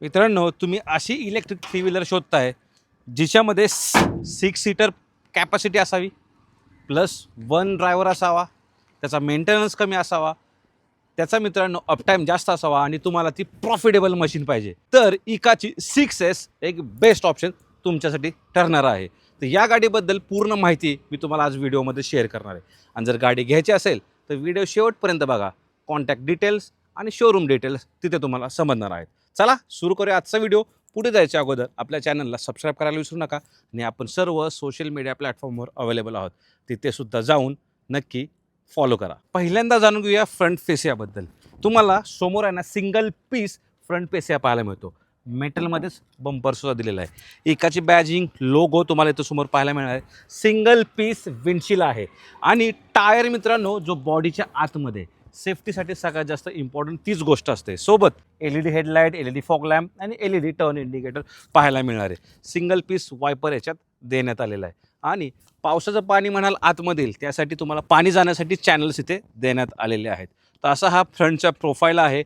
मित्रांनो, तुम्ही अशी इलेक्ट्रिक थ्री व्हीलर शोधताय जिच्यामध्ये 6 सीटर कॅपॅसिटी असावी, प्लस वन ड्रायव्हर असावा, त्याचा मेंटेनन्स कमी असावा, त्याचा मित्रांनो अपटाईम जास्त असावा आणि तुम्हाला ती प्रॉफिटेबल मशीन पाहिजे, तर इकाची 6S एक बेस्ट ऑप्शन तुमच्यासाठी ठरणार आहे. तर या गाडीबद्दल पूर्ण माहिती मी तुम्हाला आज व्हिडिओमध्ये शेअर करणार आहे. आणि जर गाडी घ्यायची असेल तर व्हिडिओ शेवटपर्यंत बघा. कॉन्टॅक्ट डिटेल्स आणि शोरूम डिटेल्स तिथे तुम्हाला समजणार आहेत. चला सुरू करूया आजचा व्हिडिओ. पुढे जायच्या अगोदर आपल्या चॅनलला सबस्क्राईब करायला विसरू नका आणि आपण सर्व सोशल मीडिया प्लॅटफॉर्मवर अवेलेबल आहोत, तिथे सुद्धा जाऊन नक्की फॉलो करा. पहिल्यांदा जाणून घेऊया फ्रंट फेसियाबद्दल. तुम्हाला समोर आहे ना सिंगल पीस फ्रंट फेसिया पाहायला मिळतो. मेटलमध्येच बंपरसुद्धा दिलेला आहे. एकाची बॅजिंग लोगो तुम्हाला इथं समोर पाहायला मिळणार आहे. सिंगल पीस विंडशील आहे आणि टायर मित्रांनो जो बॉडीच्या आतमध्ये सेफ्टीसाठी सगळ्यात जास्त इम्पॉर्टंट तीच गोष्ट असते. सोबत LED headlight, LED fog lamp आणि LED टर्न इंडिकेटर पाहायला मिळणार आहे. सिंगल पीस वायपर याच्यात देण्यात आलेला आहे आणि पावसाचं पाणी म्हणाल आतमध्ये येईल त्यासाठी तुम्हाला पाणी जाण्यासाठी चॅनल्स इथे देण्यात आलेले आहेत. तर असा हा फ्रंटचा प्रोफाईल आहे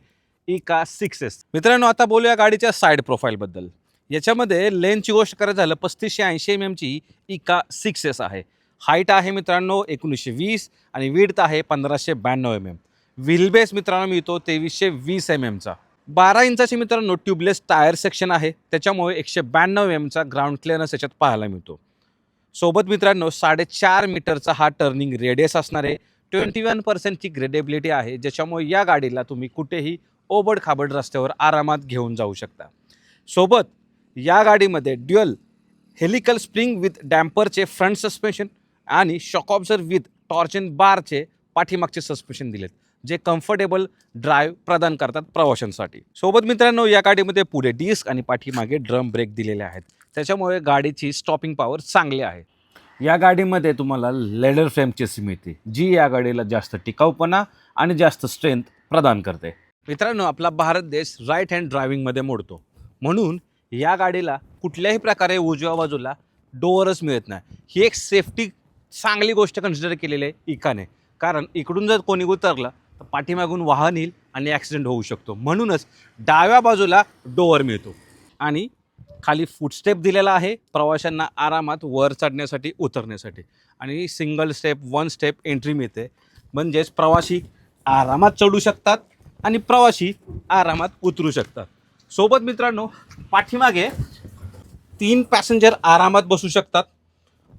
इका 6S. मित्रांनो, आता बोलूया गाडीच्या साईड प्रोफाईलबद्दल. याच्यामध्ये लेनची गोष्ट करायचं झालं 3580 mm इका 6S आहे. हाईट आहे मित्रांनो 1920 आणि विड्थ आहे 1592 mm. व्हीलबेस मित्रांनो मिळतो 2320 mm. 12 इंचाचे मित्रांनो ट्यूबलेस टायर सेक्शन आहे, त्याच्यामुळे 192 mm ग्राउंड क्लिअरन्स याच्यात पाहायला मिळतो. सोबत मित्रांनो 4.5 मीटरचा हा टर्निंग रेडियस असणार आहे. 21% ग्रेडेबिलिटी आहे, ज्याच्यामुळे या गाडीला तुम्ही कुठेही ओबड खाबड रस्त्यावर आरामात घेऊन जाऊ शकता. सोबत या गाडीमध्ये ड्युअल हेलिकल स्प्रिंग विथ डॅम्परचे फ्रंट सस्पेन्शन आणि शॉक ऑब्झर्व्हर विथ टॉर्जन बारचे पाठीमागचे सस्पेन्शन दिलेत, जे कम्फर्टेबल ड्राईव्ह प्रदान करतात प्रवाशांसाठी. सोबत मित्रांनो या गाडीमध्ये पुढे डिस्क आणि पाठीमागे ड्रम ब्रेक दिलेले आहेत, त्याच्यामुळे गाडीची स्टॉपिंग पॉवर चांगली आहे. या गाडीमध्ये तुम्हाला लेदर फ्रेमची चेसी मिळते, जी या गाडीला जास्त टिकाऊपणा आणि जास्त स्ट्रेंथ प्रदान करते. मित्रांनो, आपला भारत देश राईट हँड ड्रायव्हिंगमध्ये मोडतो, म्हणून या गाडीला कुठल्याही प्रकारे उजव्या बाजूला डोअरच मिळत नाही. ही एक सेफ्टी चांगली गोष्ट कन्सिडर केलेली आहे इकाने, कारण इकडून जर कोणी उतरलं तर पाठीमागून वाहन येईल आणि ॲक्सिडेंट होऊ शकतो. म्हणूनच डाव्या बाजूला डोअर मिळतो आणि खाली फुटस्टेप दिलेला आहे प्रवाशांना आरामात वर चढण्यासाठी उतरण्यासाठी, आणि single step one step entry मिळते, म्हणजेच प्रवासी आरामात चढू शकतात आणि प्रवासी आरामात उतरू शकतात. सोबत मित्रांनो पाठीमागे 3 पॅसेंजर आरामात बसू शकतात,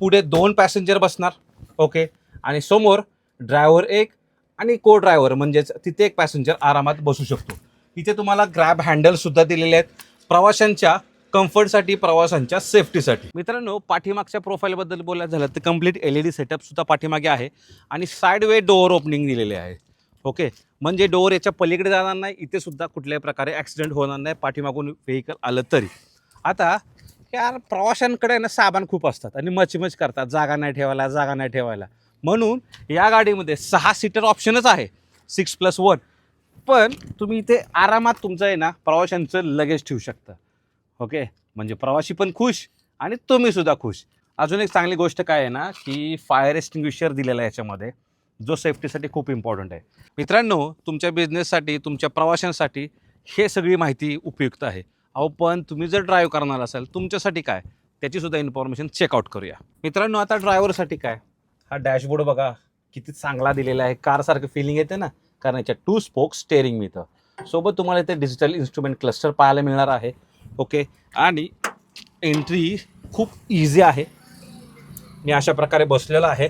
पुढे 2 पॅसेंजर बसणार, ओके, आणि समोर ड्रायव्हर एक आणि को ड्रायव्हर म्हणजेच तिथे एक पॅसेंजर आरामात बसू शकतो. इथे तुम्हाला ग्रॅब हँडलसुद्धा दिलेले आहेत प्रवाशांच्या कम्फर्टसाठी, प्रवाशांच्या सेफ्टीसाठी. मित्रांनो, पाठीमागच्या प्रोफाईलबद्दल बोलायचं झालं तर कंप्लीट LED सेटअपसुद्धा पाठीमागे आहे आणि साईड वे डोअर ओपनिंग दिलेले आहे, ओके, म्हणजे डोअर याच्या पलीकडे जाणार नाही, इथे सुद्धा कुठल्याही प्रकारे ॲक्सिडेंट होणार नाही पाठीमागून व्हेकल आलं तरी. आता यार प्रवाशांकडे ना सामान खूप असतात आणि मचमच करतात, जागा नाही ठेवायला, म्हणून या गाडीमध्ये 6 सीटर ऑप्शनच आहे 6+1. पण तुम्ही इथे आरामात तुमचं आहे ना प्रवाशांचं लगेज ठेवू शकता, ओके, म्हणजे प्रवासी पण खुश आणि तुम्हीसुद्धा खुश. अजून एक चांगली गोष्ट काय आहे ना की फायर एक्सटिंग्विशर दिलेला आहे याच्यामध्ये, जो सेफ्टीसाठी खूप इम्पॉर्टंट आहे. मित्रांनो, तुमच्या बिझनेससाठी, तुमच्या प्रवाशांसाठी हे सगळी माहिती उपयुक्त आहे. पण तुम्ही जर ड्राईव्ह करणार असाल तुमच्यासाठी काय, त्याचीसुद्धा इन्फॉर्मेशन चेकआउट करूया. मित्रांनो, आता ड्रायव्हरसाठी काय, हा डॅशबोर्ड बघा किती चांगला दिलेला आहे, कारसारखं फिलिंग येते ना, कारण याच्या 2 स्पोक स्टेअरिंग मिळतं. सोबत तुम्हाला इथे डिजिटल इन्स्ट्रुमेंट क्लस्टर पाहायला मिळणार आहे, ओके, आणि एंट्री खूप इझी आहे. मी अशा प्रकारे बसलेला आहे.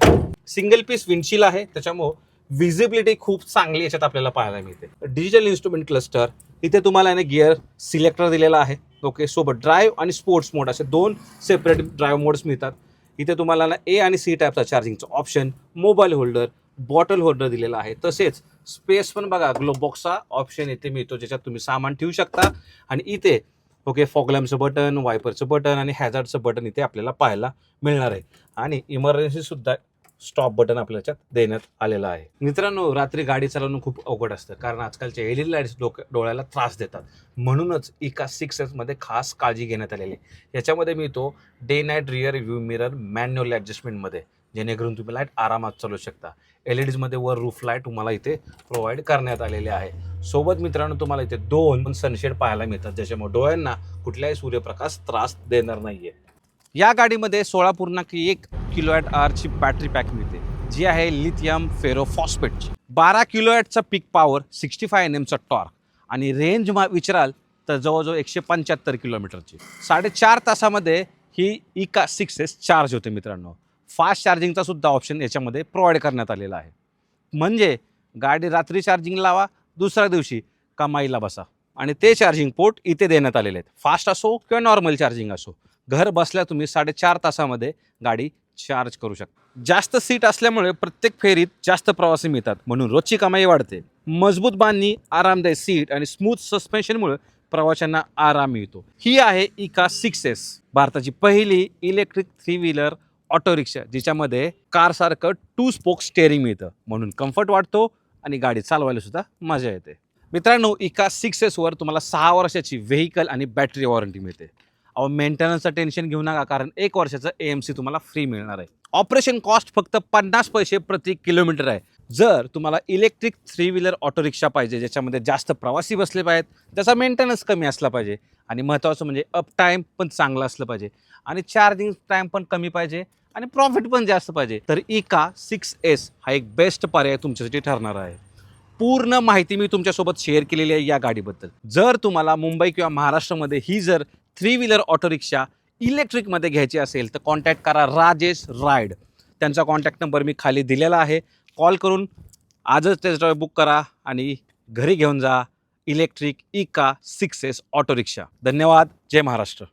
सिंगल पीस विंडशील आहे, त्याच्यामुळं विजिबिलिटी खूप चांगली याच्यात आपल्याला पाहायला मिळते. डिजिटल इन्स्ट्रुमेंट क्लस्टर, इथे तुम्हाला गिअर सिलेक्टर दिलेला आहे, ओके, सोबत ड्राईव्ह आणि स्पोर्ट्स मोड असे 2 सेपरेट ड्राईव्ह मोड्स मिळतात. इथे तुम्हाला ना A आणि C टाईपचा चार्जिंगचा option, mobile holder, bottle holder दिलेला आहे. तसेच स्पेस पण बघा, ग्लो बॉक्सचा ऑप्शन इथे मिळतो, ज्याच्यात तुम्ही सामान ठेवू शकता. आणि इथे ओके फॉग लॅम्पचं बटन, वायपरचं बटन आणि हॅझार्डचं बटन इथे आपल्याला पाहायला मिळणार आहे. आणि इमर्जन्सीसुद्धा स्टॉप बटन आपल्या याच्यात देण्यात आलेलं आहे. मित्रांनो, रात्री गाडी चालवणं खूप अवघड असतं, कारण आजकालच्या LED लाईट्स डोळ्याला त्रास देतात, म्हणूनच इका 6S मध्ये खास काळजी घेण्यात आलेली आहे. याच्यामध्ये मिळतो day night rear view mirror manual ॲडजस्टमेंटमध्ये, जेणेकरून तुम्ही लाईट आरामात चालू शकता. LEDमध्ये वर रूफ लाईट तुम्हाला इथे प्रोव्हाइड करण्यात आलेले आहे. सोबत मित्रांनो तुम्हाला इथे 2 सनशेड पाहायला मिळतात, ज्याच्यामुळे डोळ्यांना कुठल्याही सूर्यप्रकाश त्रास देणार नाहीये. या गाडीमध्ये 16.1 kWhची बॅटरी पॅक मिळते, जी आहे लिथियम फेरोफॉस्फेटची. 12 kWचा पीक पॉवर, 65 Nmचा टॉर्क आणि रेंज विचाराल तर जवळजवळ 175 किलोमीटरची. 4.5 तासामध्ये ही इका 6S चार्ज होते मित्रांनो. फास्ट चार्जिंगचा सुद्धा ऑप्शन याच्यामध्ये प्रोव्हाइड करण्यात आलेला आहे. म्हणजे गाडी रात्री चार्जिंग लावा, दुसऱ्या दिवशी कमाईला बसा. आणि ते चार्जिंग पोर्ट इथे देण्यात आलेले आहेत. फास्ट असो किंवा नॉर्मल चार्जिंग असो, घर बसल्या तुम्ही 4.5 तासामध्ये गाडी चार्ज करू शकता. जास्त सीट असल्यामुळे प्रत्येक फेरीत जास्त प्रवासी मिळतात, म्हणून रोजची कमाई वाढते. मजबूत बांधणी, आरामदायी सीट आणि स्मूथ सस्पेन्शनमुळे प्रवाशांना आराम मिळतो. ही आहे इका 6S, भारताची पहिली इलेक्ट्रिक 3 व्हीलर ऑटो रिक्षा, जिच्यामध्ये कारसारखं 2 स्पोक स्टेअरिंग मिळतं, म्हणून कम्फर्ट वाटतो आणि गाडी चालवायला सुद्धा मजा येते. मित्रांनो, इका 6S वर तुम्हाला 6 वर्षाची व्हेकल आणि बॅटरी वॉरंटी मिळते. मेंटेनन्सचं टेन्शन घेऊ नका, कारण 1 वर्षाचं AMC तुम्हाला फ्री मिळणार आहे. ऑपरेशन कॉस्ट फक्त 50 पैसे प्रति किलोमीटर आहे. जर तुम्हाला इलेक्ट्रिक 3 व्हीलर ऑटो रिक्षा पाहिजे, ज्याच्यामध्ये जास्त प्रवासी बसले पाहिजेत, त्याचा मेंटेनन्स कमी असला पाहिजे आणि महत्त्वाचं म्हणजे अप टाईम पण चांगलं असलं पाहिजे आणि चार्जिंग टाईम पण कमी पाहिजे आणि प्रॉफिट पण जास्त पाहिजे, तर इका 6S हा एक बेस्ट पर्याय तुमच्यासाठी ठरणार आहे. पूर्ण माहिती मी तुमच्यासोबत शेअर केलेली आहे या गाडीबद्दल. जर तुम्हाला मुंबई किंवा महाराष्ट्रामध्ये ही जर 3 व्हीलर ऑटो रिक्षा इलेक्ट्रिकमध्ये घ्यायची असेल तर कॉन्टॅक्ट करा राजेश राईड. त्यांचा कॉन्टॅक्ट नंबर मी खाली दिलेला आहे. कॉल करून आजच टेस्ट ड्राईव्ह बुक करा आणि घरी घेऊन जा इलेक्ट्रिक इका 6S ऑटो रिक्षा. धन्यवाद. जय महाराष्ट्र.